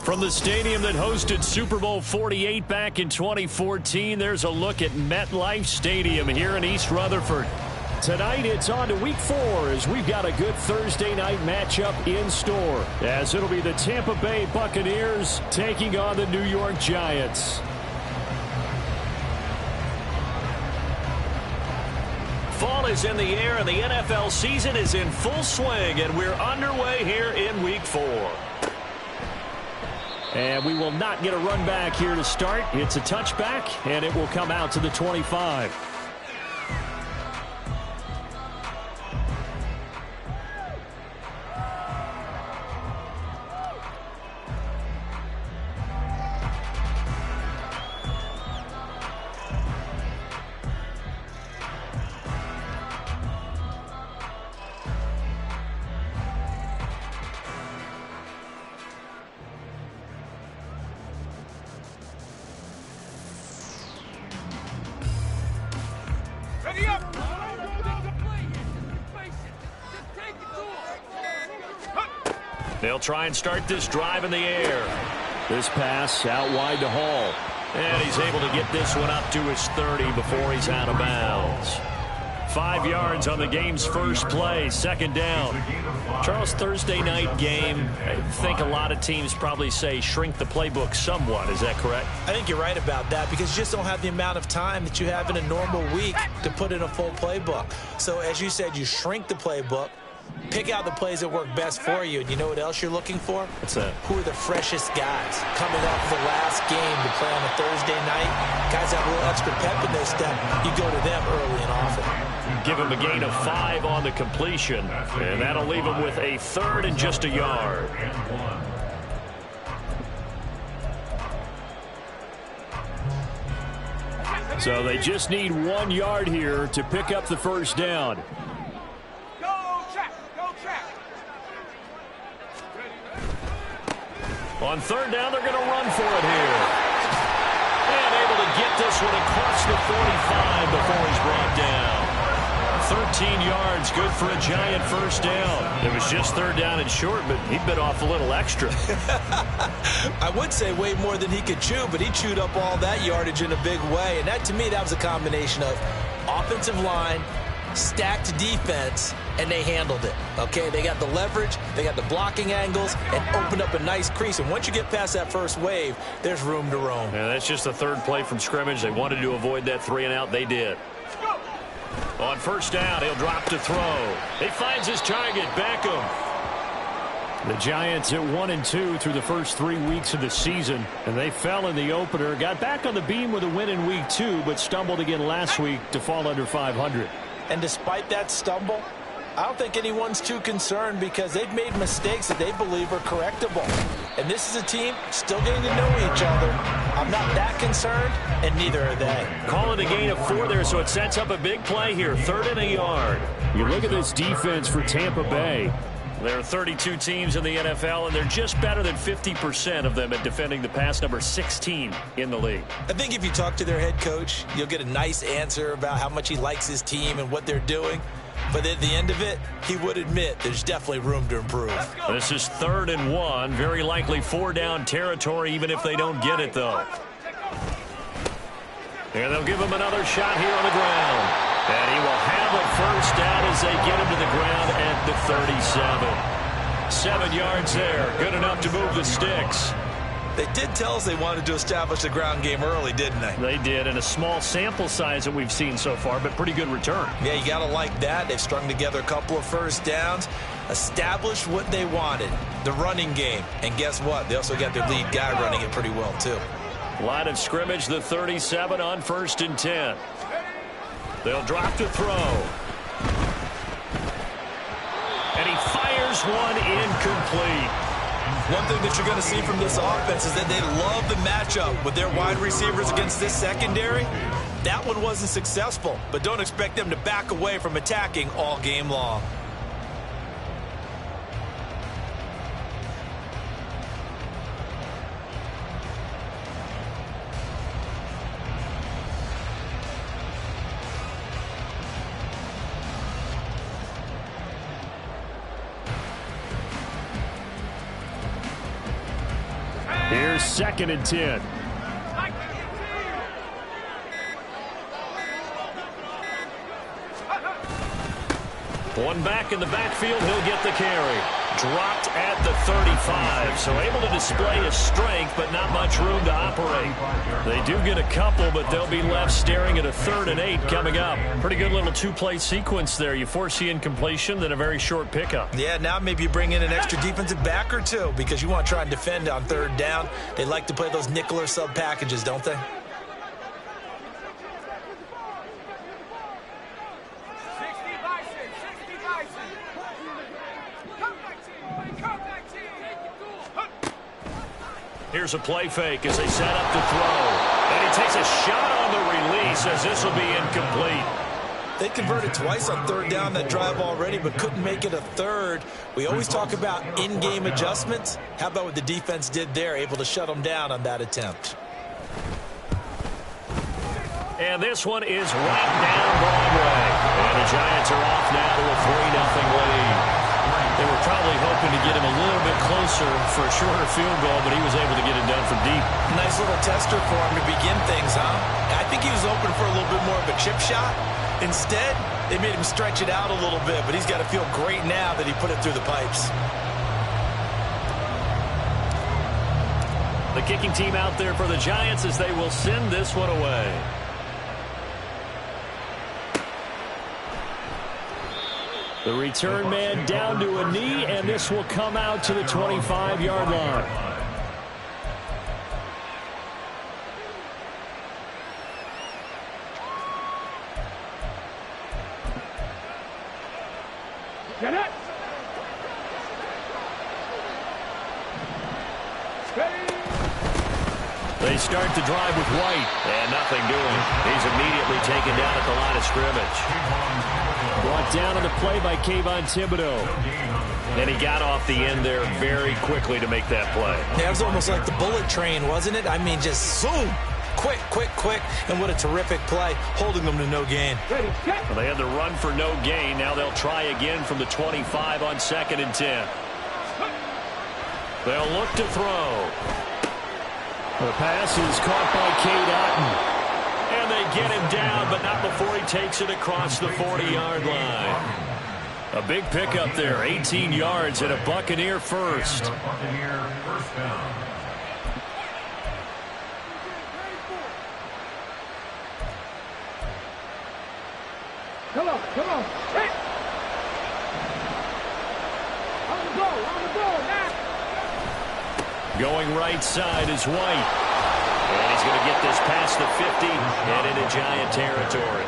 From the stadium that hosted Super Bowl 48 back in 2014, there's a look at MetLife Stadium here in East Rutherford. Tonight, it's on to Week 4 as we've got a good Thursday night matchup in store, as it'll be the Tampa Bay Buccaneers taking on the New York Giants. Fall is in the air, and the NFL season is in full swing, and we're underway here in Week 4. And we will not get a run back here to start. It's a touchback, and it will come out to the 25. They'll try and start this drive in the air. This pass out wide to Hall. And he's able to get this one up to his 30 before he's out of bounds. 5 yards on the game's first play, second down. Charles, Thursday night game, I think a lot of teams probably say shrink the playbook somewhat. Is that correct? I think you're right about that because you just don't have the amount of time that you have in a normal week to put in a full playbook. So as you said, you shrink the playbook. Pick out the plays that work best for you. And you know what else you're looking for? What's that? Who are the freshest guys coming off the last game to play on a Thursday night? Guys have a little extra pep in their step. You go to them early and often. Give him a gain of 5 on the completion. And that'll leave him with a third and just a yard. So they just need 1 yard here to pick up the first down. On third down, they're going to run for it here. And able to get this one across the 45 before he's brought down. 13 yards, good for a Giant first down. It was just third down and short, but he bit off a little extra. I would say way more than he could chew, but he chewed up all that yardage in a big way. And that, to me, that was a combination of offensive line, stacked defense, and they handled it. Okay, they got the leverage, they got the blocking angles, and opened up a nice crease. And once you get past that first wave, there's room to roam. Yeah, that's just the third play from scrimmage. They wanted to avoid that 3 and out. They did. On first down, he'll drop to throw. He finds his target, Beckham. The Giants at 1-2 through the first 3 weeks of the season, and they fell in the opener. Got back on the beam with a win in week 2, but stumbled again last week to fall under 500. And despite that stumble, I don't think anyone's too concerned because they've made mistakes that they believe are correctable. And this is a team still getting to know each other. I'm not that concerned, and neither are they. Call it a gain of 4 there, so it sets up a big play here. Third and a yard. You look at this defense for Tampa Bay. There are 32 teams in the NFL, and they're just better than 50% of them at defending the pass, number 16 in the league. I think if you talk to their head coach, you'll get a nice answer about how much he likes his team and what they're doing. But at the end of it, he would admit there's definitely room to improve. This is 3rd and 1. Very likely 4-down territory, even if they don't get it, though. And they'll give him another shot here on the ground. And he will have a first down as they get him to the ground at the 37. 7 yards there. Good enough to move the sticks. They did tell us they wanted to establish the ground game early, didn't they? They did, and a small sample size that we've seen so far, but pretty good return. Yeah, you got to like that. They've strung together a couple of first downs, established what they wanted, the running game. And guess what? They also got their lead guy running it pretty well, too. Line of scrimmage, the 37 on 1st and 10. They'll drop to throw. And he fires one incomplete. One thing that you're going to see from this offense is that they love the matchup with their wide receivers against this secondary. That one wasn't successful, but don't expect them to back away from attacking all game long. Here's 2nd and 10. One back in the backfield, he'll get the carry. Dropped at the 35, so able to display his strength, but not much room to operate. They do get a couple, but they'll be left staring at a 3rd and 8 coming up. Pretty good little two-play sequence there. You force the incompletion, then a very short pickup. Yeah, now maybe you bring in an extra defensive back or two because you want to try and defend on 3rd down. They like to play those nickel or sub packages, don't they? Here's a play fake as they set up to throw. And he takes a shot on the release as this will be incomplete. They converted twice on 3rd down that drive already, but couldn't make it a 3rd. We always talk about in-game adjustments. How about what the defense did there, able to shut them down on that attempt? And this one is right down Broadway. And the Giants are off now to a 3-0 lead. They were probably hoping to get him a little bit closer for a shorter field goal, but he was able to get it done from deep. Nice little tester for him to begin things, huh? I think he was open for a little bit more of a chip shot. Instead, they made him stretch it out a little bit, but he's got to feel great now that he put it through the pipes. The kicking team out there for the Giants as they will send this one away. The return man down to a knee, and this will come out to the 25-yard line. Get it! They start the drive with White, and nothing doing. He's immediately taken down at the line of scrimmage. Brought down on the play by Kayvon Thibodeaux. And he got off the end there very quickly to make that play. Yeah, it was almost like the bullet train, wasn't it? I mean, just zoom. Quick, quick, quick. And what a terrific play, holding them to no gain. Well, they had the run for no gain. Now they'll try again from the 25 on 2nd and 10. They'll look to throw. The pass is caught by Cade Otton. And they get him down, but not before he takes it across the 40-yard line. A big pickup there, 18 yards and a Buccaneer first. Come on, come on. Hit. On the ball, now. Going right side is White. And he's going to get this past the 50 and into Giant territory.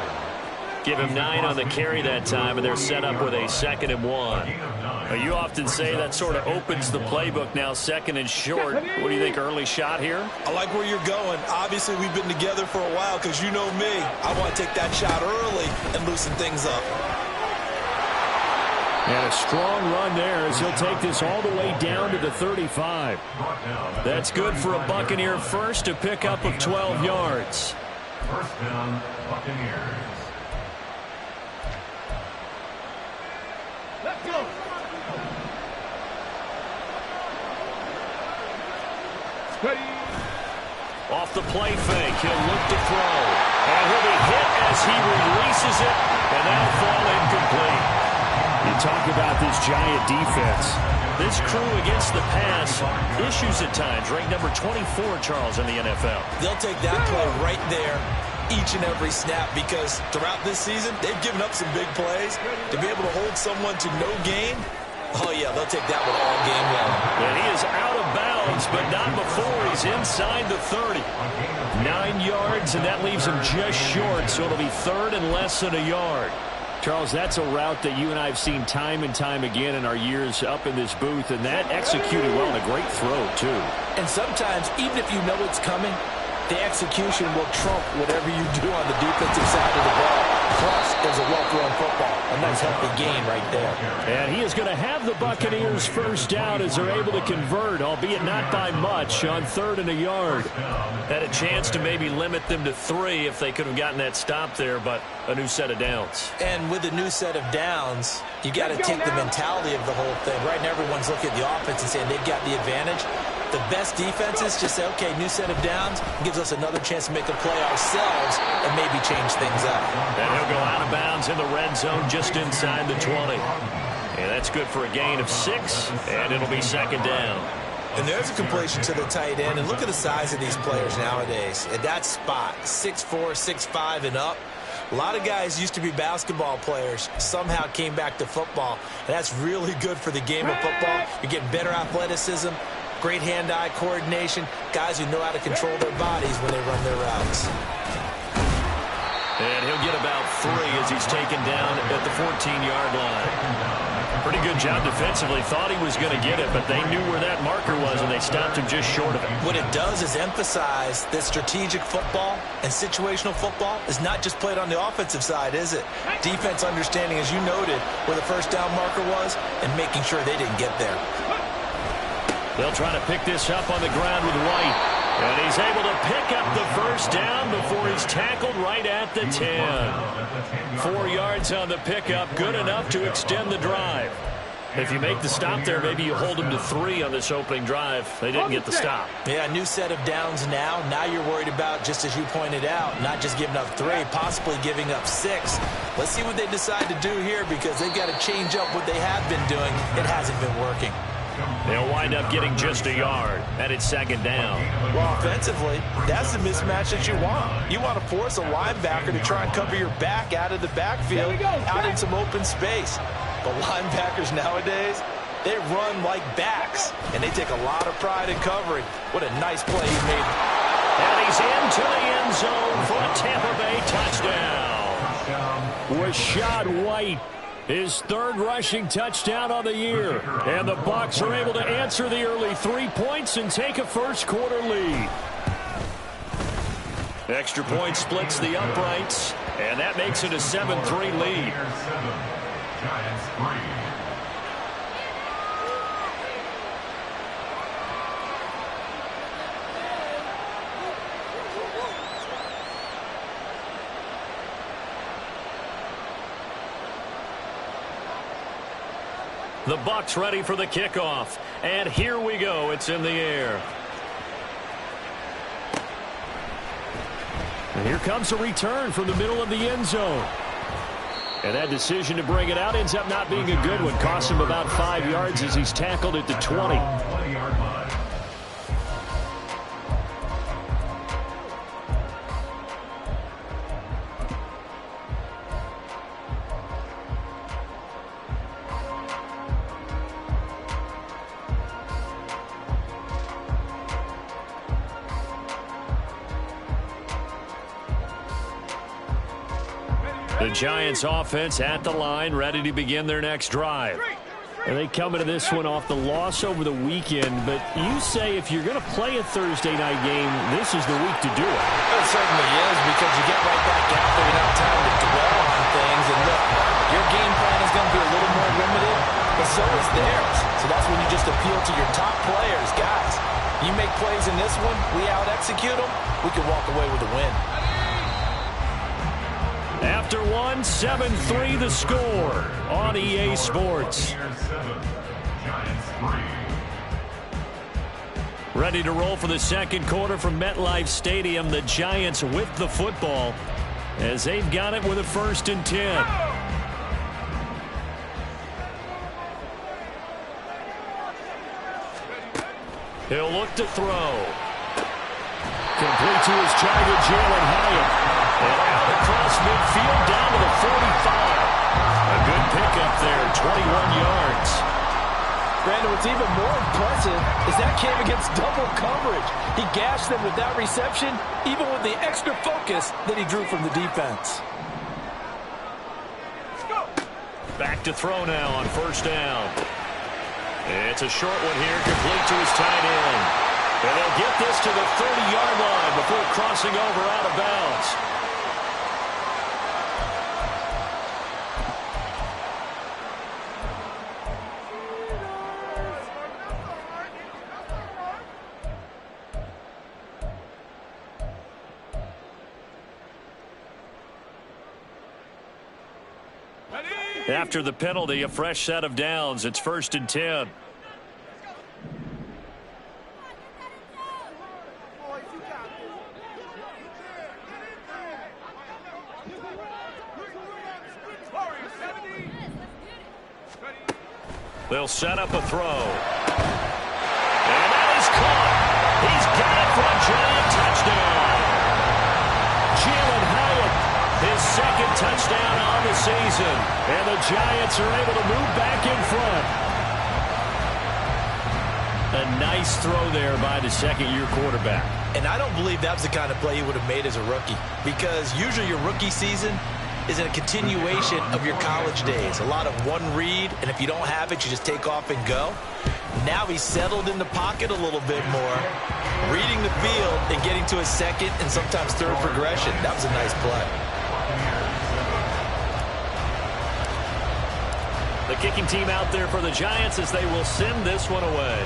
Give him 9 on the carry that time, and they're set up with a 2nd and 1. Now, you often say that sort of opens the playbook now, 2nd and short. What do you think, early shot here? I like where you're going. Obviously, we've been together for a while because you know me. I want to take that shot early and loosen things up. And a strong run there as he'll take this all the way down to the 35. That's good for a Buccaneer first, to pick up of 12 yards. First down, Buccaneers. Let's go. Ready. Off the play fake, he'll look to throw. And he'll be hit as he releases it, and that'll fall incomplete. You talk about this Giant defense. This crew against the pass, issues at times. Ranked number 24, Charles, in the NFL. They'll take that play right there each and every snap because throughout this season, they've given up some big plays. To be able to hold someone to no gain, oh, yeah, they'll take that one all game long. And he is out of bounds, but not before he's inside the 30. 9 yards, and that leaves him just short, so it'll be 3rd and less than a yard. Charles, that's a route that you and I have seen time and time again in our years up in this booth, and that executed well and a great throw, too. And sometimes, even if you know it's coming, the execution will trump whatever you do on the defensive side of the ball. Plus, there's a well-thrown football. A nice healthy gain right there. And he is going to have the Buccaneers first down as they're able to convert, albeit not by much, on 3rd and a yard. Had a chance to maybe limit them to 3 if they could have gotten that stop there, but a new set of downs. And with a new set of downs, you got to take the mentality of the whole thing. Right now, everyone's looking at the offense and saying they've got the advantage. The best defenses just say, okay, new set of downs, gives us another chance to make a play ourselves and maybe change things up. And he'll go out of bounds in the red zone just inside the 20. And that's good for a gain of 6, and it'll be second down. And there's a completion to the tight end. And look at the size of these players nowadays. At that spot, 6'4", 6'5", and up. A lot of guys used to be basketball players, somehow came back to football. And that's really good for the game of football. You're getting better athleticism, great hand-eye coordination, guys who know how to control their bodies when they run their routes. And he'll get about 3 as he's taken down at the 14-yard line. Pretty good job defensively. Thought he was going to get it, but they knew where that marker was, and they stopped him just short of it. What it does is emphasize that strategic football and situational football is not just played on the offensive side, is it? Defense understanding, as you noted, where the first down marker was and making sure they didn't get there. They'll try to pick this up on the ground with White. And he's able to pick up the first down before he's tackled right at the 10. 4 yards on the pickup, good enough to extend the drive. If you make the stop there, maybe you hold them to 3 on this opening drive. They didn't get the stop. Yeah, new set of downs now. Now you're worried about, just as you pointed out, not just giving up 3, possibly giving up 6. Let's see what they decide to do here because they've got to change up what they have been doing. It hasn't been working. They'll wind up getting just a yard, and it's second down. Well, offensively, that's the mismatch that you want. You want to force a linebacker to try and cover your back out of the backfield, out in some open space. But linebackers nowadays, they run like backs, and they take a lot of pride in covering. What a nice play he made. And he's into the end zone for a Tampa Bay touchdown. Rachaad White. His 3rd rushing touchdown on the year. And the Bucs are able to answer the early 3 points and take a first-quarter lead. Extra point splits the uprights, and that makes it a 7-3 lead. Giants 3. The Bucs ready for the kickoff. And here we go. It's in the air. And here comes a return from the middle of the end zone. And that decision to bring it out ends up not being a good one. Costs him about 5 yards as he's tackled at the 20. 20-yard line. The Giants offense at the line, ready to begin their next drive. And they come into this one off the loss over the weekend, but you say if you're going to play a Thursday night game, this is the week to do it. It certainly is, because you get right back out there without time to dwell on things. And look, your game plan is going to be a little more limited, but so is theirs. So that's when you just appeal to your top players. Guys, you make plays in this one, we out-execute them, we can walk away with a win. After one, 7-3 the score on EA Sports. Giants 3. Ready to roll for the second quarter from MetLife Stadium. The Giants with the football as they've got it with a 1st and 10. He'll look to throw. Complete to his target, Jalen Hyatt. And out across midfield down to the 45. A good pickup there, 21 yards. Brandon, what's even more impressive is that came against double coverage. He gashed them with that reception, even with the extra focus that he drew from the defense. Back to throw now on 1st down. It's a short one here, complete to his tight end. And they'll get this to the 30-yard line before crossing over out of bounds. After the penalty, a fresh set of downs. It's 1st and 10. They'll set up a throw. And that is caught. He's got it for a giant touchdown. Jalen Hurts, his second touchdown on the season. And the Giants are able to move back in front. A nice throw there by the second-year quarterback. And I don't believe that was the kind of play he would have made as a rookie, because usually your rookie season is a continuation of your college days. A lot of one read, and if you don't have it, you just take off and go. Now he's settled in the pocket a little bit more, reading the field and getting to his second and sometimes third progression. That was a nice play. The kicking team out there for the Giants as they will send this one away.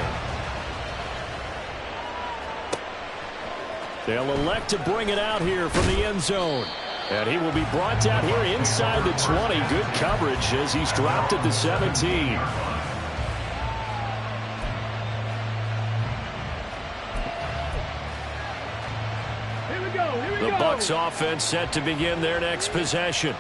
They'll elect to bring it out here from the end zone. And he will be brought down here inside the 20. Good coverage as he's dropped at the 17. The Bucs offense set to begin their next possession.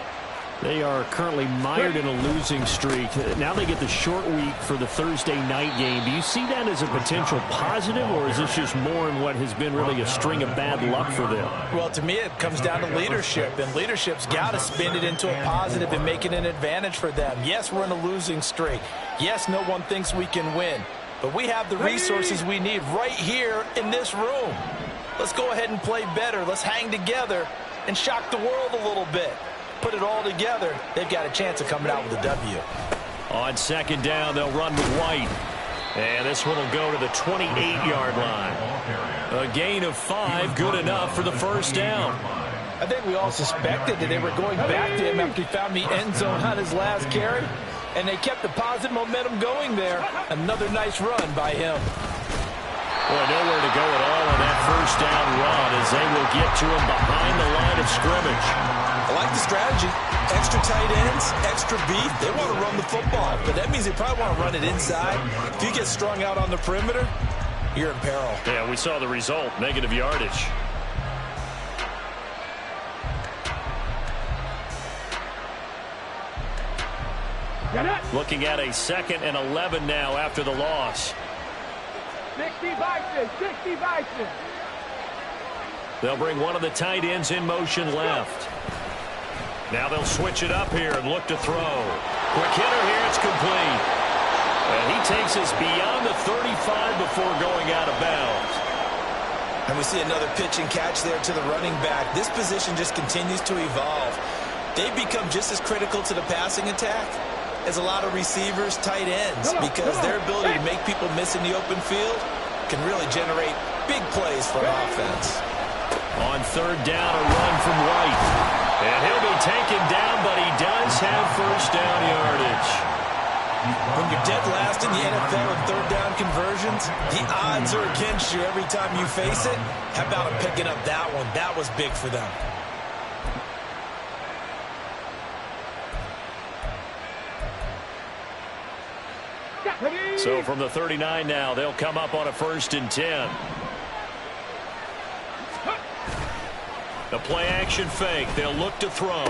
They are currently mired in a losing streak. Now they get the short week for the Thursday night game. Do you see that as a potential positive, or is this just more in what has been really a string of bad luck for them? Well, to me, it comes down to leadership, and leadership's got to spin it into a positive and make it an advantage for them. Yes, we're in a losing streak. Yes, no one thinks we can win, but we have the resources we need right here in this room. Let's go ahead and play better. Let's hang together and shock the world a little bit. Put it all together, they've got a chance of coming out with a W. On second down, they'll run with White. And this one will go to the 28-yard line. A gain of 5, good enough for the first down. I think we all suspected that they were going back to him after he found the end zone on his last carry, and they kept the positive momentum going there. Another nice run by him. Boy, nowhere to go at all on that first down run as they will get to him behind the line of scrimmage. I like the strategy. Extra tight ends, extra beef. They want to run the football, but that means they probably want to run it inside. If you get strung out on the perimeter, you're in peril. Yeah, we saw the result, negative yardage. Looking at a 2nd and 11 now after the loss. 60 Vikings, 60 Vikings. They'll bring one of the tight ends in motion left. Now they'll switch it up here and look to throw. Quick hitter here, it's complete. And he takes us beyond the 35 before going out of bounds. And we see another pitch and catch there to the running back. This position just continues to evolve. They've become just as critical to the passing attack as a lot of receivers, tight ends, because their ability to make people miss in the open field can really generate big plays for an offense. On third down, a run from White. And he'll be taken down, but he does have first down yardage. When you're dead last in the NFL in third down conversions, the odds are against you every time you face it. How about him picking up that one? That was big for them. So from the 39 now, they'll come up on a 1st and 10. The play action fake. They'll look to throw.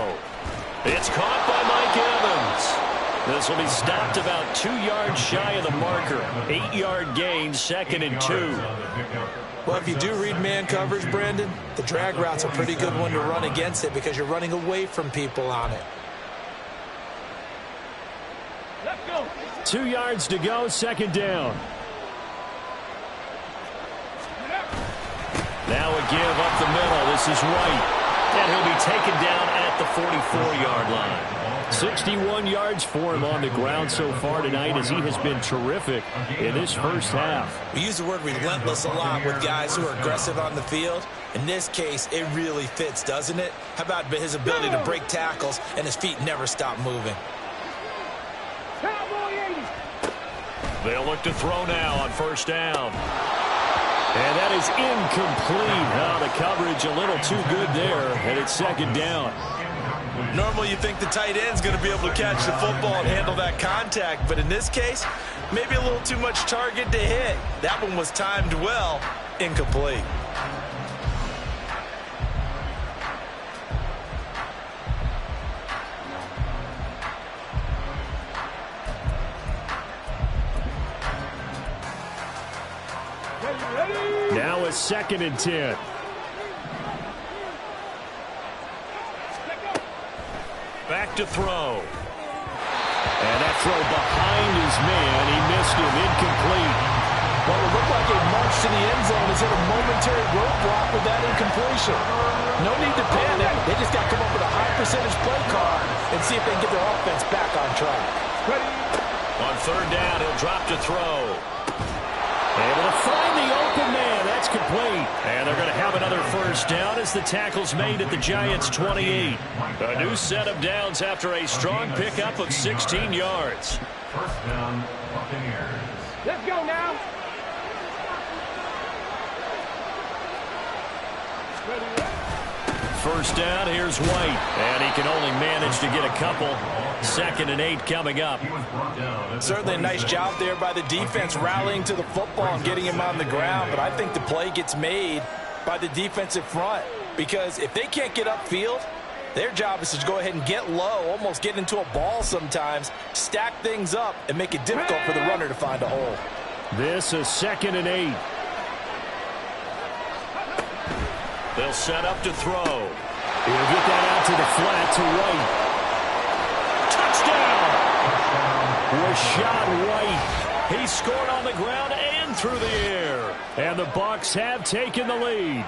It's caught by Mike Evans. This will be stopped about 2 yards shy of the marker. 8-yard gain, 2nd and 2. Well, if you do read man coverage, Brandon, the drag route's a pretty good one to run against it because you're running away from people on it. Let's go. 2 yards to go, 2nd down. Now a give up the middle. This is White. And he'll be taken down at the 44-yard line. 61 yards for him on the ground so far tonight as he has been terrific in this first half. We use the word relentless a lot with guys who are aggressive on the field. In this case, it really fits, doesn't it? How about his ability to break tackles and his feet never stop moving? They'll look to throw now on first down. And that is incomplete. The coverage a little too good there, and it's 2nd down. Normally you think the tight end's going to be able to catch the football and handle that contact, but in this case, maybe a little too much target to hit. That one was timed well, incomplete. Now it's 2nd and 10. Back to throw. And that throw behind his man. He missed him. Incomplete. Well, it looked like a march to the end zone has hit a momentary roadblock with that incompletion. No need to panic. They just got to come up with a high percentage play call and see if they can get their offense back on track. On 3rd down, he'll drop to throw. Able to find the open man. That's complete. And they're going to have another 1st down as the tackle's made at the Giants' 28. A new set of downs after a strong pickup of 16 yards. 1st down, Buccaneers. Let's go now. 1st down, here's White. And he can only manage to get a couple. 2nd and 8 coming up. Certainly a nice job there by the defense rallying to the football and getting him on the ground. But I think the play gets made by the defensive front. Because if they can't get upfield, their job is to go ahead and get low, almost get into a ball sometimes, stack things up, and make it difficult for the runner to find a hole. This is 2nd and 8. They'll set up to throw. He'll get that out to the flat to White. Rachaad White. He scored on the ground and through the air. And the Bucs have taken the lead.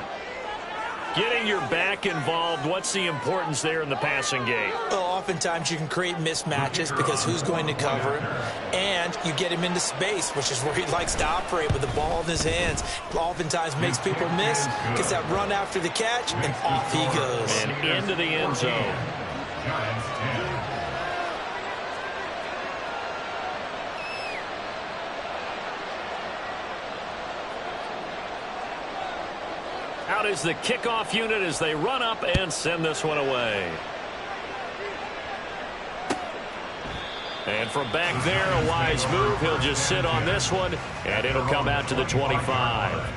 Getting your back involved, what's the importance there in the passing game? Well, oftentimes you can create mismatches because who's going to cover him, and you get him into space, which is where he likes to operate with the ball in his hands. Oftentimes makes people miss, gets that run after the catch, and off he goes. And into the end zone. Giants 10. Out is the kickoff unit as they run up and send this one away. And from back there, a wise move. He'll just sit on this one, and it'll come out to the 25.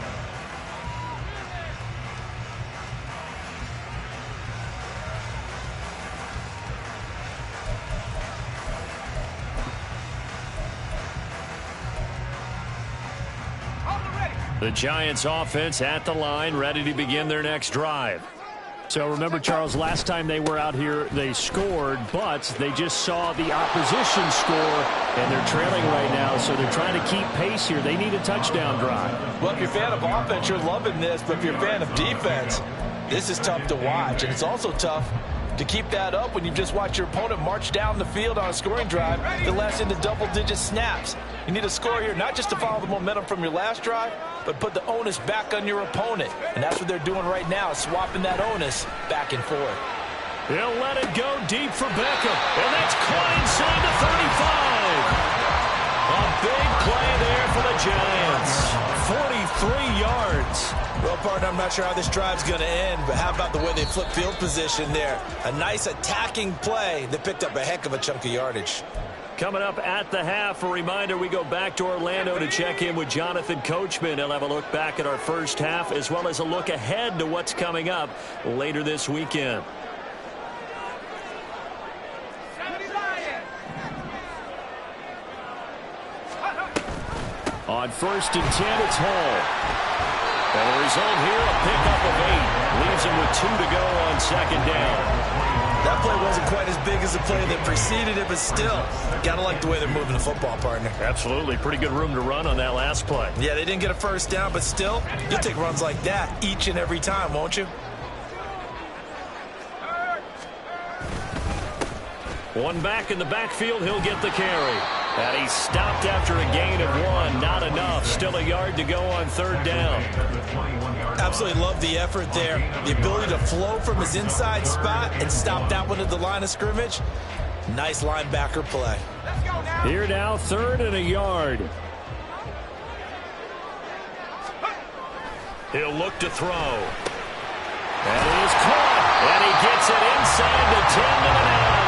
The Giants offense at the line, ready to begin their next drive. So remember, Charles, last time they were out here, they scored, but they just saw the opposition score, and they're trailing right now, so they're trying to keep pace here. They need a touchdown drive. Well, if you're a fan of offense, you're loving this, but if you're a fan of defense, this is tough to watch, and it's also tough to keep that up when you just watch your opponent march down the field on a scoring drive that lasts into double-digit snaps. You need a score here, not just to follow the momentum from your last drive, but put the onus back on your opponent. And that's what they're doing right now, swapping that onus back and forth. He'll let it go deep for Beckham. And that's caught inside the 35. A big play there for the Giants. 43 yards. Well, partner, I'm not sure how this drive's going to end, but how about the way they flip field position there? A nice attacking play that picked up a heck of a chunk of yardage. Coming up at the half, a reminder, we go back to Orlando to check in with Jonathan Coachman. He'll have a look back at our first half as well as a look ahead to what's coming up later this weekend. On 1st and 10, it's Hall. And the result here, a pickup of 8. Leaves him with 2 to go on 2nd down. That play wasn't quite as big as the play that preceded it, but still, got to like the way they're moving the football, partner. Absolutely. Pretty good room to run on that last play. Yeah, they didn't get a 1st down, but still, you'll take runs like that each and every time, won't you? One back in the backfield, he'll get the carry. And he's stopped after a gain of 1. Not enough. Still a yard to go on 3rd down. Absolutely love the effort there. The ability to flow from his inside spot and stop that one at the line of scrimmage. Nice linebacker play. Here now, 3rd and a yard. He'll look to throw. And it is caught. And he gets it inside the 10 to the 9.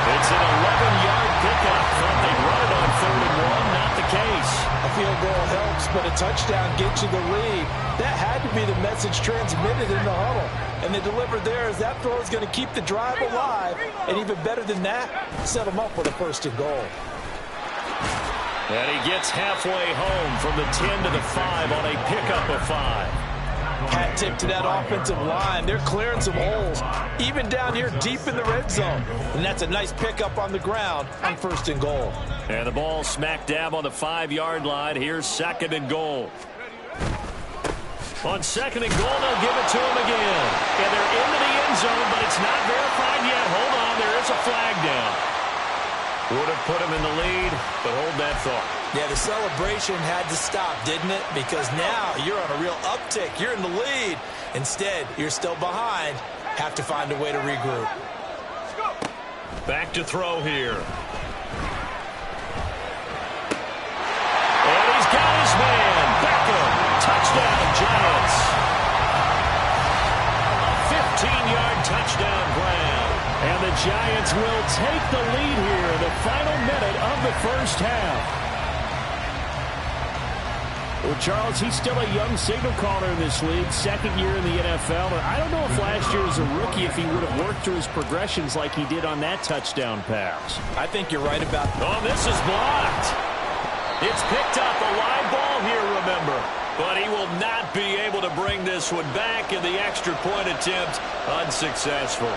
It's an 11-yard pickup. Thought they'd run it on 3rd and 1. Not the case. A field goal helps, but a touchdown gets you the lead. That had to be the message transmitted in the huddle. And they delivered there as that throw is going to keep the drive alive. And even better than that, set them up with a 1st and goal. And he gets halfway home from the 10 to the 5 on a pickup of 5. Hat tip to that offensive line. They're clearing some holes, even down here deep in the red zone. And that's a nice pickup on the ground on 1st and goal. And the ball smack dab on the 5-yard line. Here's 2nd and goal. On 2nd and goal, they'll give it to him again. And they're into the end zone, but it's not verified yet. Hold on, there is a flag down. Would have put him in the lead, but hold that thought. Yeah, the celebration had to stop, didn't it? Because now you're on a real uptick. You're in the lead. Instead, you're still behind. Have to find a way to regroup. Back to throw here. And he's got his man. Beckham. Touchdown, Giants. A 15-yard touchdown grab. And the Giants will take the lead here in the final minute of the first half. Well, Charles, he's still a young signal caller in this league, 2nd year in the NFL. And I don't know if last year as a rookie, if he would have worked through his progressions like he did on that touchdown pass. I think you're right about that. Oh, this is blocked. It's picked up, a live ball here, remember. But he will not be able to bring this one back, and the extra point attempt unsuccessful.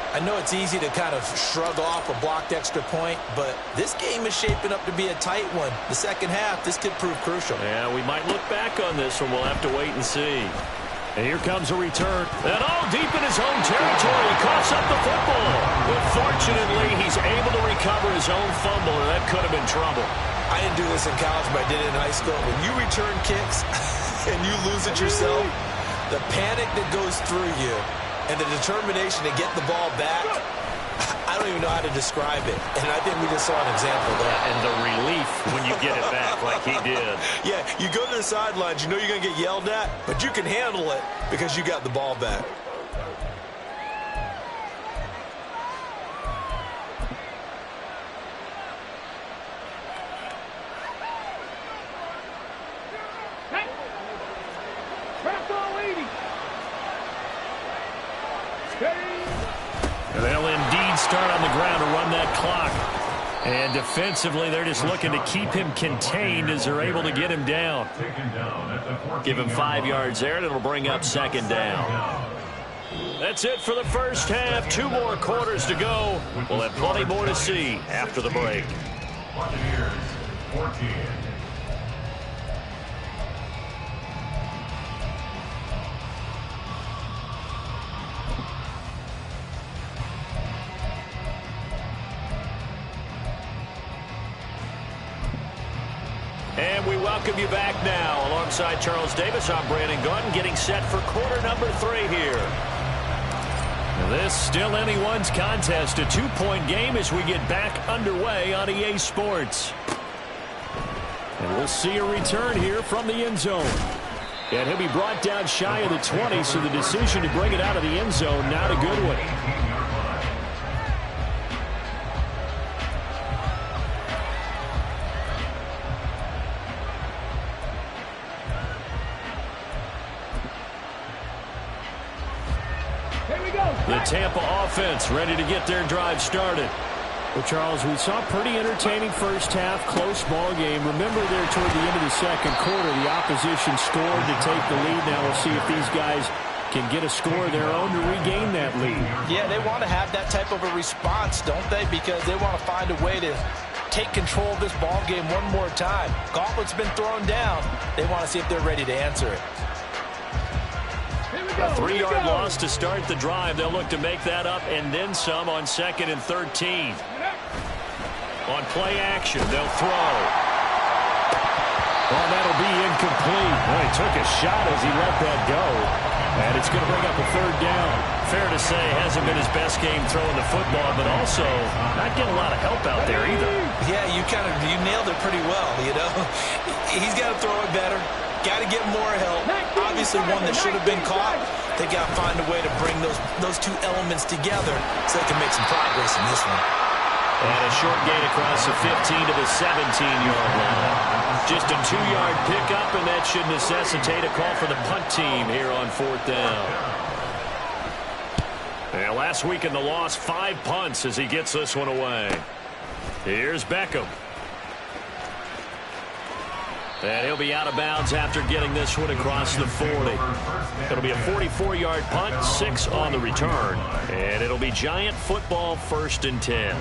I know it's easy to kind of shrug off a blocked extra point, but this game is shaping up to be a tight one. The second half, this could prove crucial. Yeah, we might look back on this one. We'll have to wait and see. And here comes a return. And all deep in his own territory. He coughs up the football. But fortunately, he's able to recover his own fumble, or that could have been trouble. I didn't do this in college, but I did it in high school. When you return kicks and you lose it yourself, the panic that goes through you and the determination to get the ball back, I don't even know how to describe it. And I think we just saw an example of that. And the relief when you get it back like he did. Yeah, you go to the sidelines, you know you're going to get yelled at, but you can handle it because you got the ball back. And they'll indeed start on the ground to run that clock. And defensively, they're just looking to keep him contained as they're able to get him down. Give him 5 yards there, and it'll bring up 2nd down. That's it for the first half. 2 more quarters to go. We'll have plenty more to see after the break. Buccaneers 14. And we welcome you back now. Alongside Charles Davis, I'm Brandon Gaudin, getting set for quarter number 3 here. This still anyone's contest, a 2-point game as we get back underway on EA Sports. And we'll see a return here from the end zone. And he'll be brought down shy of the 20, so the decision to bring it out of the end zone, not a good one. The Tampa offense ready to get their drive started. Well, Charles, we saw a pretty entertaining first half, close ball game. Remember there toward the end of the second quarter, the opposition scored to take the lead. Now we'll see if these guys can get a score of their own to regain that lead. Yeah, they want to have that type of a response, don't they? Because they want to find a way to take control of this ball game one more time. Gauntlet's been thrown down. They want to see if they're ready to answer it. A 3-yard loss to start the drive. They'll look to make that up and then some on 2nd and 13. On play action, they'll throw. Oh, that'll be incomplete. Well, he took a shot as he let that go. And it's going to bring up a 3rd down. Fair to say, hasn't been his best game throwing the football, but also not getting a lot of help out there either. Yeah, you nailed it pretty well, you know. He's got to throw it better. Got to get more help. Obviously one that should have been caught. They got to find a way to bring those 2 elements together so they can make some progress in this one. And a short gain across the 15 to the 17-yard line. Just a 2-yard pickup, and that should necessitate a call for the punt team here on 4th down. And last week in the loss, 5 punts as he gets this one away. Here's Beckham. And he'll be out of bounds after getting this one across the 40. It'll be a 44-yard punt, 6 on the return. And it'll be Giant football, 1st and 10.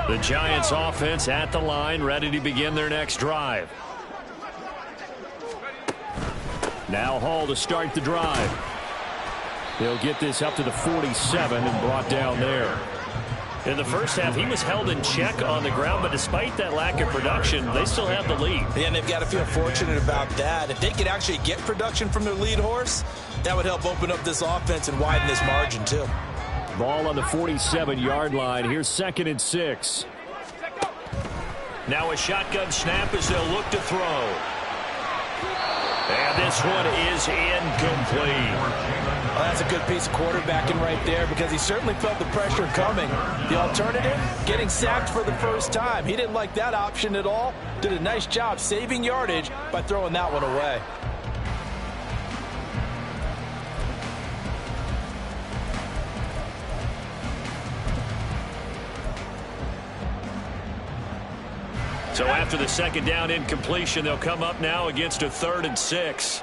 The Giants offense at the line, ready to begin their next drive. Now Hall to start the drive. He'll get this up to the 47 and brought down there. In the first half, he was held in check on the ground, but despite that lack of production, they still have the lead. Yeah, and they've got to feel fortunate about that. If they could actually get production from their lead horse, that would help open up this offense and widen this margin too. Ball on the 47-yard line. Here's 2nd and 6. Now a shotgun snap as they'll look to throw. And this one is incomplete. Well, that's a good piece of quarterbacking right there because he certainly felt the pressure coming. The alternative, getting sacked for the first time. He didn't like that option at all. Did a nice job saving yardage by throwing that one away. So after the 2nd down incompletion, they'll come up now against a 3rd and 6.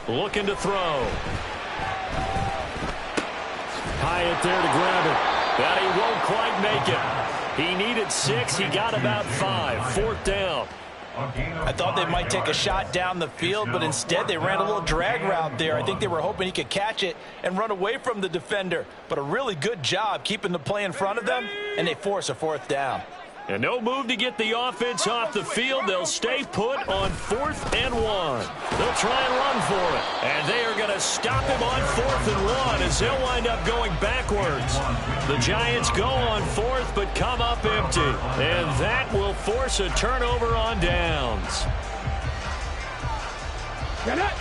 Looking to throw. Hyatt there to grab it. But he won't quite make it. He needed 6. He got about 5. 4th down. I thought they might take a shot down the field, but instead they ran a little drag route there. I think they were hoping he could catch it and run away from the defender. But a really good job keeping the play in front of them, and they force a 4th down. And no move to get the offense off the field. They'll stay put on 4th and 1. They'll try and run for it. And they are going to stop him on 4th and 1 as they'll wind up going backwards. The Giants go on 4th but come up empty. And that will force a turnover on downs. Get it.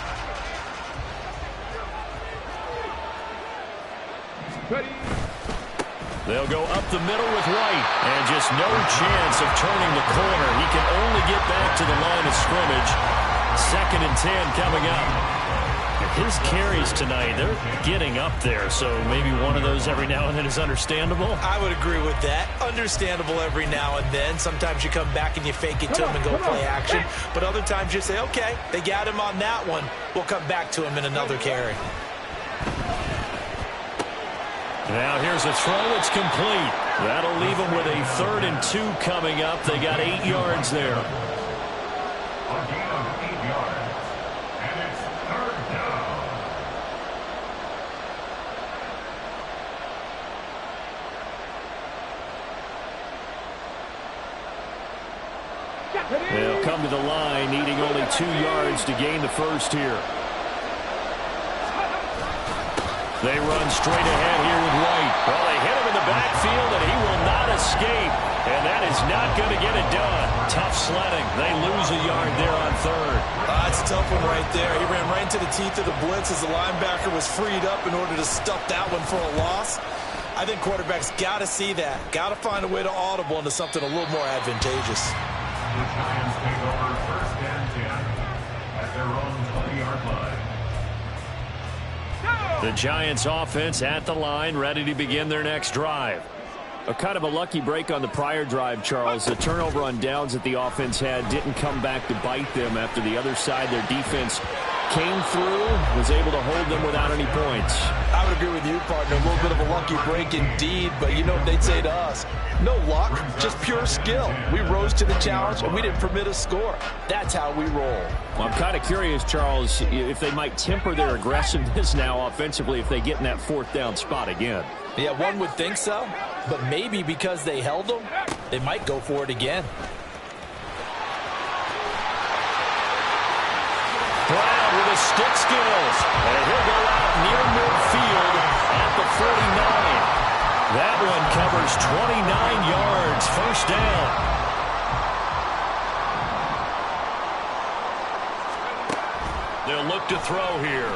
Ready. They'll go up the middle with White, and just no chance of turning the corner. He can only get back to the line of scrimmage. 2nd and 10 coming up. His carries tonight, they're getting up there, so maybe one of those every now and then is understandable. I would agree with that. Understandable every now and then. Sometimes you come back and you fake it to him and go play action. But other times you say, okay, they got him on that one. We'll come back to him in another carry. Now here's a throw. It's complete. That'll leave them with a 3rd and 2 coming up. They got 8 yards there. A gain of 8 yards. And it's 3rd down. They'll come to the line, needing only 2 yards to gain the first here. They run straight ahead here with White. Well, they hit him in the backfield, and he will not escape. And that is not going to get it done. Tough sledding. They lose a yard there on 3rd. That's a tough one right there. He ran right into the teeth of the blitz as the linebacker was freed up in order to stuff that one for a loss. I think quarterbacks got to see that. Got to find a way to audible into something a little more advantageous. The Giants take over 1st and 10 at their own 20-yard line. The Giants offense at the line, ready to begin their next drive. A kind of a lucky break on the prior drive, Charles. The turnover on downs that the offense had didn't come back to bite them after the other side. Their defense came through, was able to hold them without any points. I would agree with you, partner. A little bit of a lucky break indeed, but you know what they'd say to us? No luck, just pure skill. We rose to the challenge, and we didn't permit a score. That's how we roll. Well, I'm kind of curious, Charles, if they might temper their aggressiveness now offensively if they get in that 4th down spot again. Yeah, one would think so, but maybe because they held them, they might go for it again. Brown with his stick skills, and he'll go out near midfield at the 49. That one covers 29 yards, 1st down. They'll look to throw here.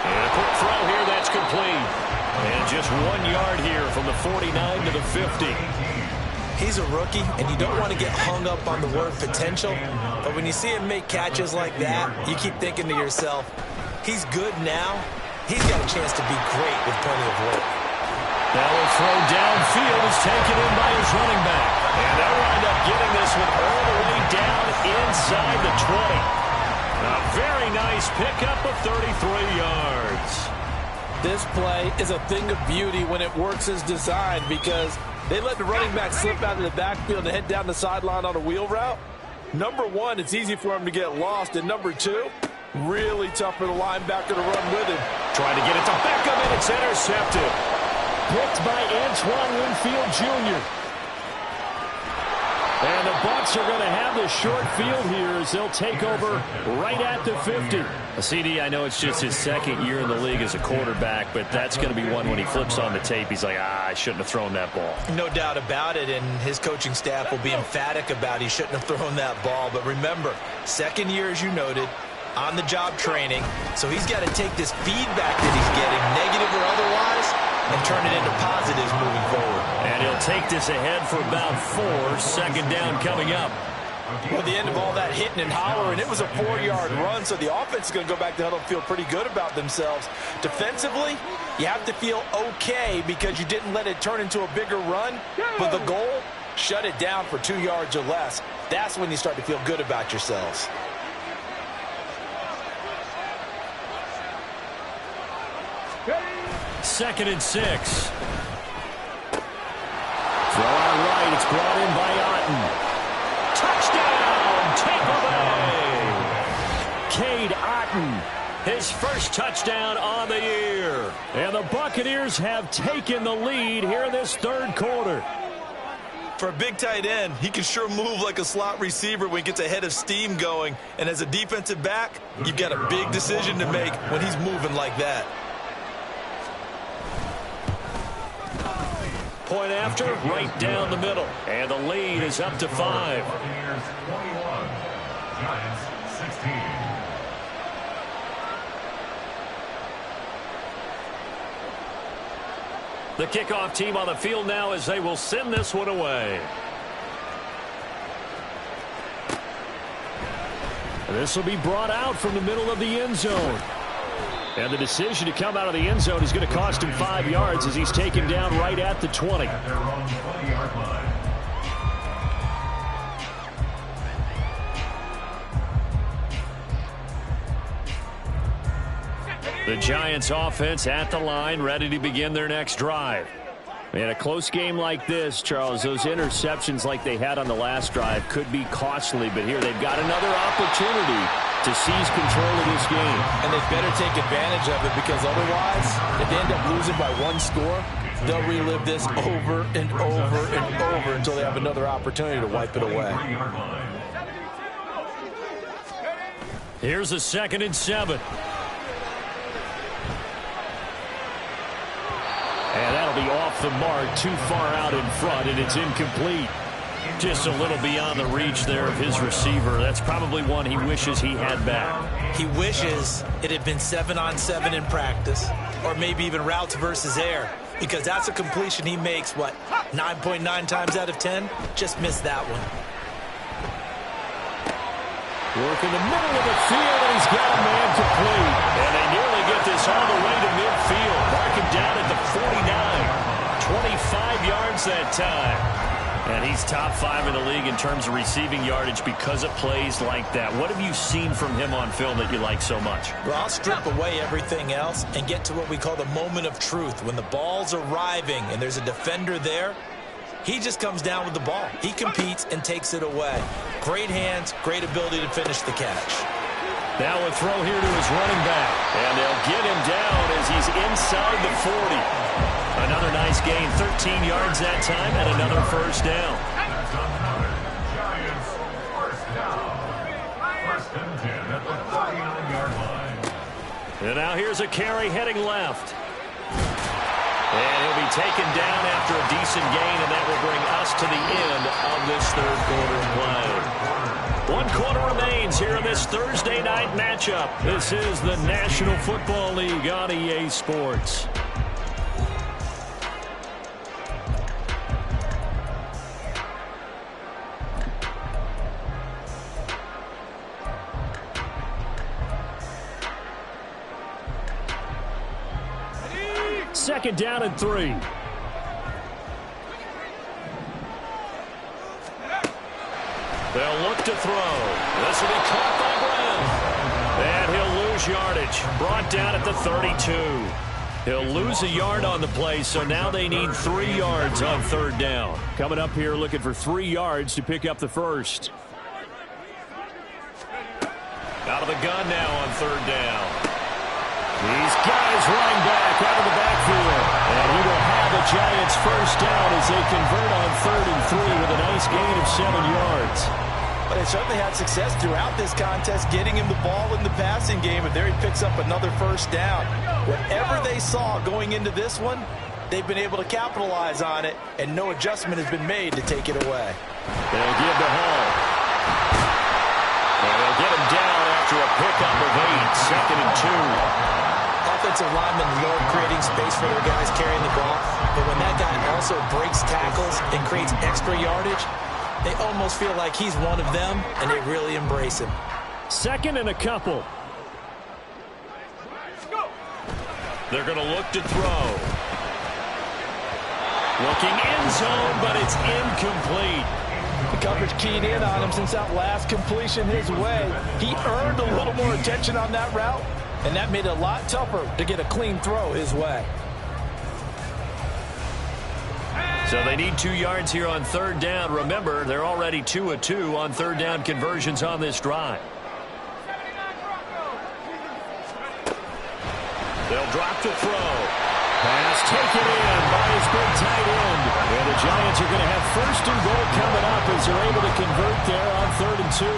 And a quick throw here, that's complete. And just 1 yard here from the 49 to the 50. He's a rookie, and you don't want to get hung up on the word potential, but when you see him make catches like that, you keep thinking to yourself, he's good now. He's got a chance to be great with plenty of work. Now a throw downfield is taken in by his running back. And they'll wind up getting this one all the way down inside the 20. A very nice pickup of 33 yards. This play is a thing of beauty when it works as designed because they let the running back slip out of the backfield and head down the sideline on a wheel route. Number one, it's easy for him to get lost. And number two, really tough for the linebacker to run with him. Trying to get it to Beckham, and it's intercepted. Picked by Antoine Winfield Jr. And the Bucs are going to have the short field here as they'll take over right at the 50. CD, I know it's just his second year in the league as a quarterback, but that's going to be one when he flips on the tape. He's like, I shouldn't have thrown that ball. No doubt about it, and his coaching staff will be emphatic about he shouldn't have thrown that ball. But remember, second year, as you noted, on-the-job training, so he's got to take this feedback that he's getting, negative or otherwise, and turn it into positives moving forward. And he'll take this ahead for about 4. Second down coming up. Well, the end of all that hitting and hollering, it was a 4-yard run, so the offense is going to go back to huddle and feel pretty good about themselves. Defensively, you have to feel okay because you didn't let it turn into a bigger run, but the goal, shut it down for 2 yards or less. That's when you start to feel good about yourselves. Second and 6. Throw out right. It's brought in by Otten. Touchdown, Tampa Bay! Cade Otten, his first touchdown on the year. And the Buccaneers have taken the lead here in this third quarter. For a big tight end, he can sure move like a slot receiver when he gets a head of steam going. And as a defensive back, you've got a big decision to make when he's moving like that. Point after, right down the middle. And the lead is up to 5. Buccaneers 21, Giants 16. The kickoff team on the field now as they will send this one away. This will be brought out from the middle of the end zone. And the decision to come out of the end zone is going to cost him 5 yards as he's taken down right at the 20. At their own 20-yard line. The Giants offense at the line, ready to begin their next drive. In a close game like this, Charles, those interceptions like they had on the last drive could be costly, but here they've got another opportunity to seize control of this game. And they better take advantage of it because otherwise, if they end up losing by 1 score, they'll relive this over and over and over until they have another opportunity to wipe it away. Here's a 2nd and 7. And that'll be off the mark, too far out in front, and it's incomplete. Just a little beyond the reach there of his receiver. That's probably one he wishes he had back. He wishes it had been 7-on-7 in practice, or maybe even routes versus air, because that's a completion he makes, 9.9 times out of 10? Just missed that one. Work in the middle of the field, and he's got a man complete. And they nearly get this all the way to midfield. Mark him down at the 49. 25 yards that time. And he's top 5 in the league in terms of receiving yardage because of plays like that. What have you seen from him on film that you like so much? Well, I'll strip away everything else and get to what we call the moment of truth. When the ball's arriving and there's a defender there, he just comes down with the ball. He competes and takes it away. Great hands, great ability to finish the catch. Now a throw here to his running back. And they'll get him down as he's inside the 40. Another nice gain, 13 yards that time, and another first down. That's another Giants first down. 1st and 10 at the 49-yard line. And now here's a carry heading left. And he'll be taken down after a decent gain, and that will bring us to the end of this third quarter play. 1 quarter remains here in this Thursday night matchup. This is the National Football League on EA Sports. 2nd down and 3. They'll look to throw. This will be caught by Brown. And he'll lose yardage. Brought down at the 32. He'll lose a yard on the play, so now they need 3 yards on 3rd down. Coming up here looking for 3 yards to pick up the first. Out of the gun now on 3rd down. These guys running back out of the backfield. And he will have the Giants first down as they convert on 3rd and 3 with a nice gain of 7 yards. But they certainly had success throughout this contest getting him the ball in the passing game, and there he picks up another first down. Whatever they saw going into this one, they've been able to capitalize on it, and no adjustment has been made to take it away. They'll give to Hall. And they'll get him down after a pickup of 8, 2nd and 2. Offensive linemen love creating space for their guys carrying the ball, but when that guy also breaks tackles and creates extra yardage, they almost feel like he's one of them, and they really embrace him. 2nd and a couple. They're going to look to throw. Looking end zone, but it's incomplete. The coverage keyed in on him since that last completion his way. He earned a little more attention on that route, and that made it a lot tougher to get a clean throw his way. So they need 2 yards here on 3rd down. Remember, they're already 2 of 2 on 3rd down conversions on this drive. They'll drop to throw. Pass taken in by his big tight end. And the Giants are going to have 1st and goal coming up as they're able to convert there on 3rd and 2.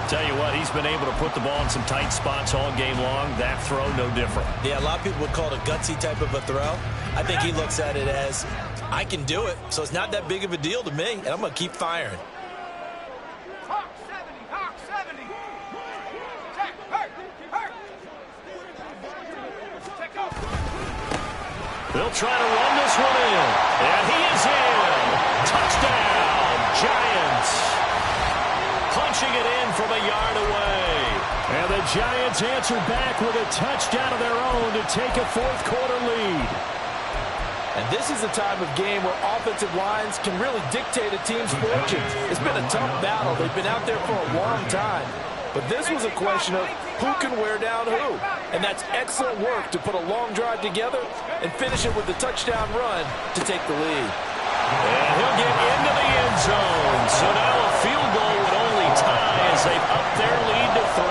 Tell you what, he's been able to put the ball in some tight spots all game long. That throw, no different. Yeah, a lot of people would call it a gutsy type of a throw. I think he looks at it as, I can do it, so it's not that big of a deal to me, and I'm going to keep firing. Hawk 70, Hawk 70. Check, hurt, hurt. Check up. They'll try to run this one in, and he is in. Touchdown, Giants. Punching it in from a yard away. And the Giants answer back with a touchdown of their own to take a 4th quarter lead. And this is a time of game where offensive lines can really dictate a team's fortunes. It's been a tough battle. They've been out there for a long time. But this was a question of who can wear down who. And that's excellent work to put a long drive together and finish it with a touchdown run to take the lead. And he'll get into the end zone. So now a field goal would only tie as they've upped their lead to 3.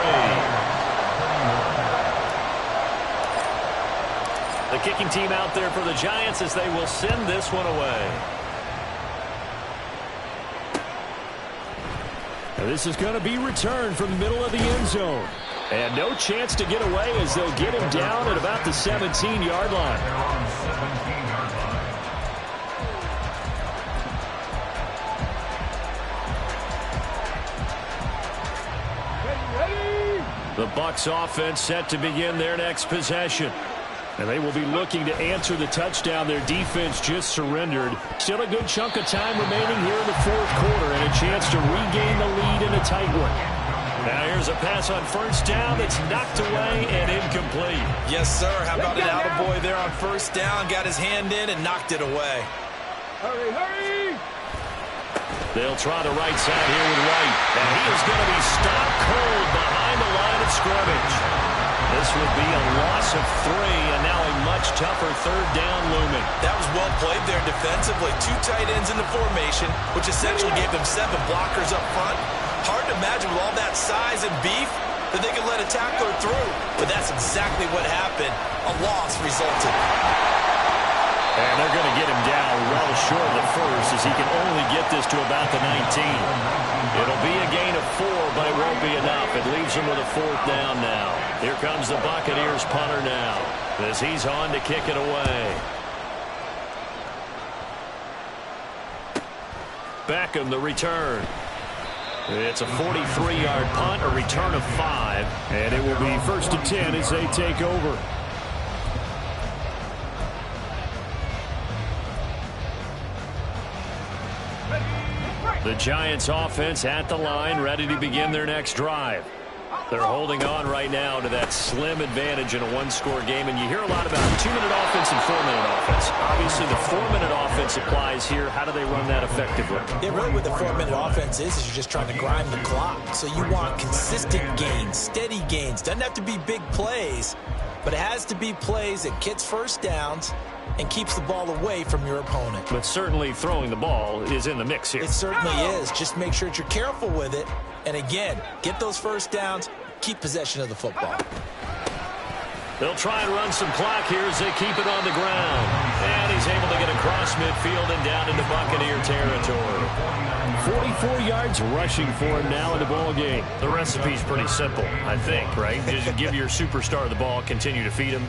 The kicking team out there for the Giants as they will send this one away. And this is going to be returned from the middle of the end zone. And no chance to get away as they'll get him down at about the 17-yard line. The Bucs offense set to begin their next possession. And they will be looking to answer the touchdown their defense just surrendered. Still a good chunk of time remaining here in the 4th quarter and a chance to regain the lead in a tight one. Now here's a pass on 1st down that's knocked away and incomplete. Yes, sir. How about an attaboy there on 1st down? Got his hand in and knocked it away. Hurry, hurry. They'll try the right side here with White. And he is going to be stopped cold behind the line of scrimmage. This would be a loss of 3, and now a much tougher 3rd down looming. That was well played there defensively. 2 tight ends in the formation, which essentially gave them 7 blockers up front. Hard to imagine with all that size and beef that they could let a tackler through. But that's exactly what happened. A loss resulted. And they're going to get him down well short of the 1st as he can only get this to about the 19. It'll be a gain of 4, but it won't be enough. It leaves him with a 4th down now. Here comes the Buccaneers punter now as he's on to kick it away. Beckham the return. It's a 43-yard punt, a return of 5, and it will be 1st and 10 as they take over. The Giants offense at the line, ready to begin their next drive. They're holding on right now to that slim advantage in a one-score game, and you hear a lot about 2-minute offense and 4-minute offense. Obviously, the 4-minute offense applies here. How do they run that effectively? Yeah, really what the 4-minute offense is you're just trying to grind the clock. So you want consistent gains, steady gains. Doesn't have to be big plays, but it has to be plays that gets first downs and keeps the ball away from your opponent. But certainly throwing the ball is in the mix here. It certainly is. Just make sure that you're careful with it. And again, get those first downs, keep possession of the football. They'll try and run some clock here as they keep it on the ground. And he's able to get across midfield and down into Buccaneer territory. 44 yards rushing for him now in the ball game. The recipe's pretty simple, I think, right? Just give your superstar the ball, continue to feed him.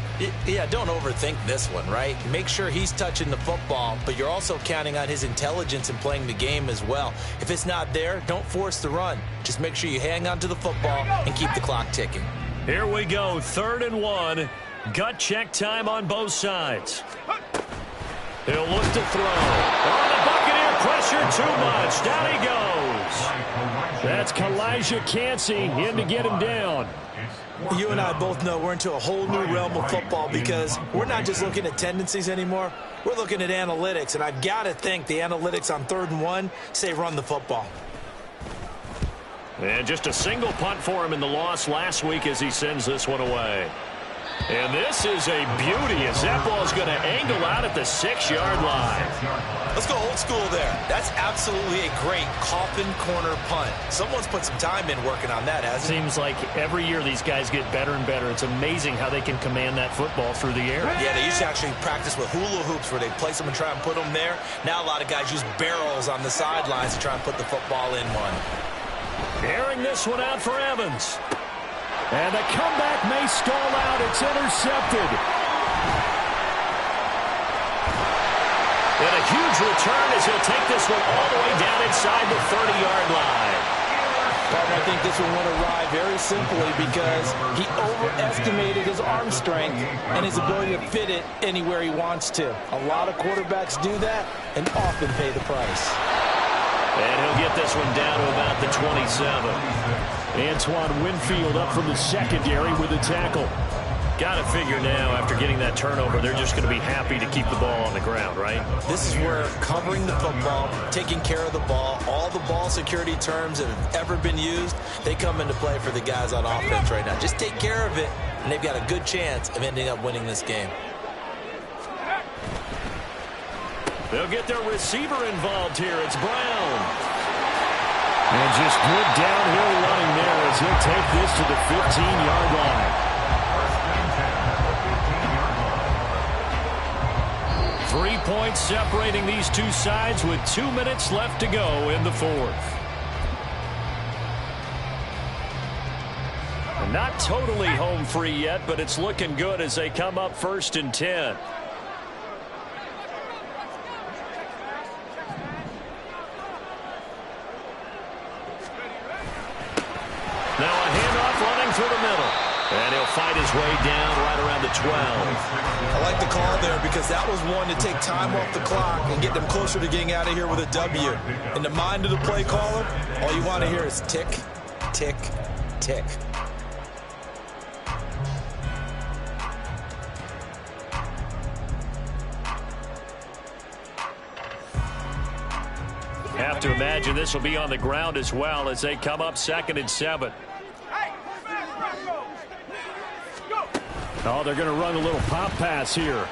Yeah, don't overthink this one, right? Make sure he's touching the football, but you're also counting on his intelligence in playing the game as well. If it's not there, don't force the run. Just make sure you hang on to the football and keep the clock ticking. Here we go, 3rd and 1. Gut check time on both sides. He'll look to throw. Oh, the Buccaneer pressure too much. Down he goes. That's Kalijah Kancey in to get him down. You and I both know we're into a whole new realm of football because we're not just looking at tendencies anymore. We're looking at analytics, and I've got to think the analytics on 3rd and 1 say run the football. And just a single punt for him in the loss last week as he sends this one away. And this is a beauty as that ball is going to angle out at the 6-yard line. Let's go old school there. That's absolutely a great coffin corner punt. Someone's put some time in working on that, hasn't it? Seems like every year these guys get better and better. It's amazing how they can command that football through the air. Yeah, they used to actually practice with hula hoops where they place them and try and put them there. Now a lot of guys use barrels on the sidelines to try and put the football in one. Airing this one out for Evans. And the comeback may stall out. It's intercepted. And a huge return as he'll take this one all the way down inside the 30-yard line. Partner, I think this one went awry very simply because he overestimated his arm strength and his ability to fit it anywhere he wants to. A lot of quarterbacks do that and often pay the price. And he'll get this one down to about the 27. Antoine Winfield up from the secondary with a tackle. Got to figure now, after getting that turnover, they're just going to be happy to keep the ball on the ground, right? This is where covering the football, taking care of the ball, all the ball security terms that have ever been used, they come into play for the guys on offense right now. Just take care of it, and they've got a good chance of ending up winning this game. They'll get their receiver involved here. It's Brown. And just good downhill running there as he'll take this to the 15-yard line. 3 points separating these two sides with 2 minutes left to go in the 4th. And not totally home free yet, but it's looking good as they come up 1st and 10. Now a handoff running through the middle. And he'll fight his way down right around the 12. I like the call there because that was one to take time off the clock and get them closer to getting out of here with a W. In the mind of the play caller, all you want to hear is tick, tick, tick. Have to imagine this will be on the ground as well as they come up 2nd and 7. Oh, they're going to run a little pop pass here.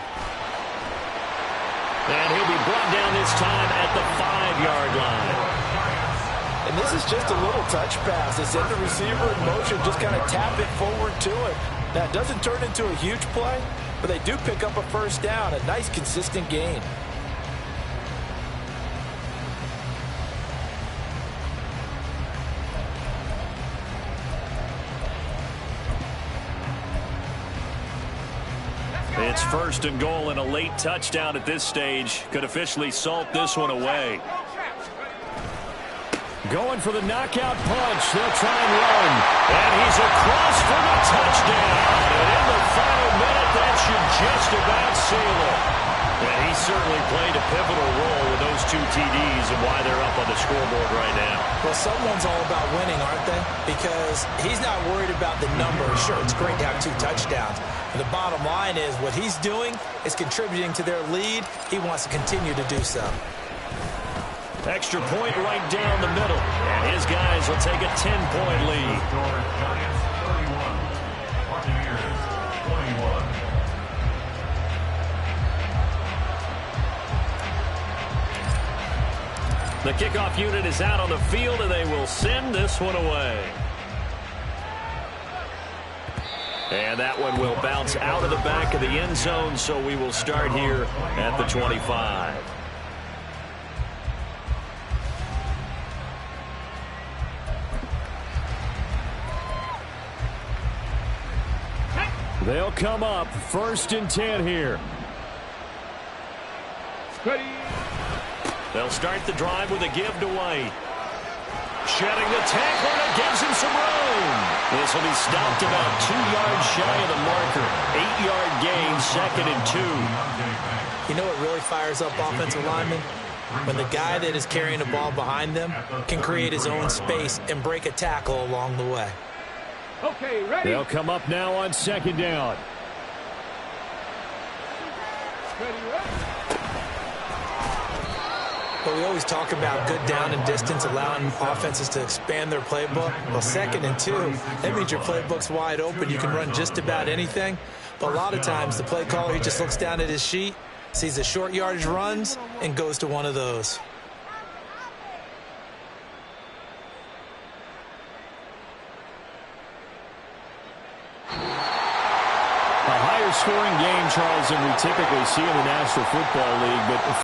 And he'll be brought down this time at the 5-yard line. And this is just a little touch pass. They send the receiver in motion, just kind of tap it forward to him. That doesn't turn into a huge play, but they do pick up a first down, a nice consistent gain. It's 1st and goal, and a late touchdown at this stage could officially salt this one away. Going for the knockout punch. They'll try and run. And he's across for the touchdown. And in the final minute, that should just about seal it. And he certainly played a pivotal role with those those 2 TDs and why they're up on the scoreboard right now. Well, someone's all about winning, aren't they? Because he's not worried about the number. Sure, it's great to have 2 touchdowns. But the bottom line is what he's doing is contributing to their lead. He wants to continue to do so. Extra point right down the middle. And his guys will take a 10-point lead. Giants 31, Buccaneers 21. The kickoff unit is out on the field, and they will send this one away. And that one will bounce out of the back of the end zone, so we will start here at the 25. They'll come up 1st and 10 here. Ready. They'll start the drive with a give to White. Shedding the tackle, and it gives him some room. This will be stopped about 2 yards shy of the marker. 8-yard gain, 2nd and 2. You know what really fires up offensive linemen? When the guy that is carrying the ball behind them can create his own space and break a tackle along the way. Okay, ready. They'll come up now on 2nd down. Ready, ready. But we always talk about good down and distance, allowing offenses to expand their playbook. Well, 2nd and 2, that means your playbook's wide open. You can run just about anything. But a lot of times, the play caller, he just looks down at his sheet, sees the short yardage runs, and goes to one of those. A higher scoring game, Charles, than we typically see in the National Football League, but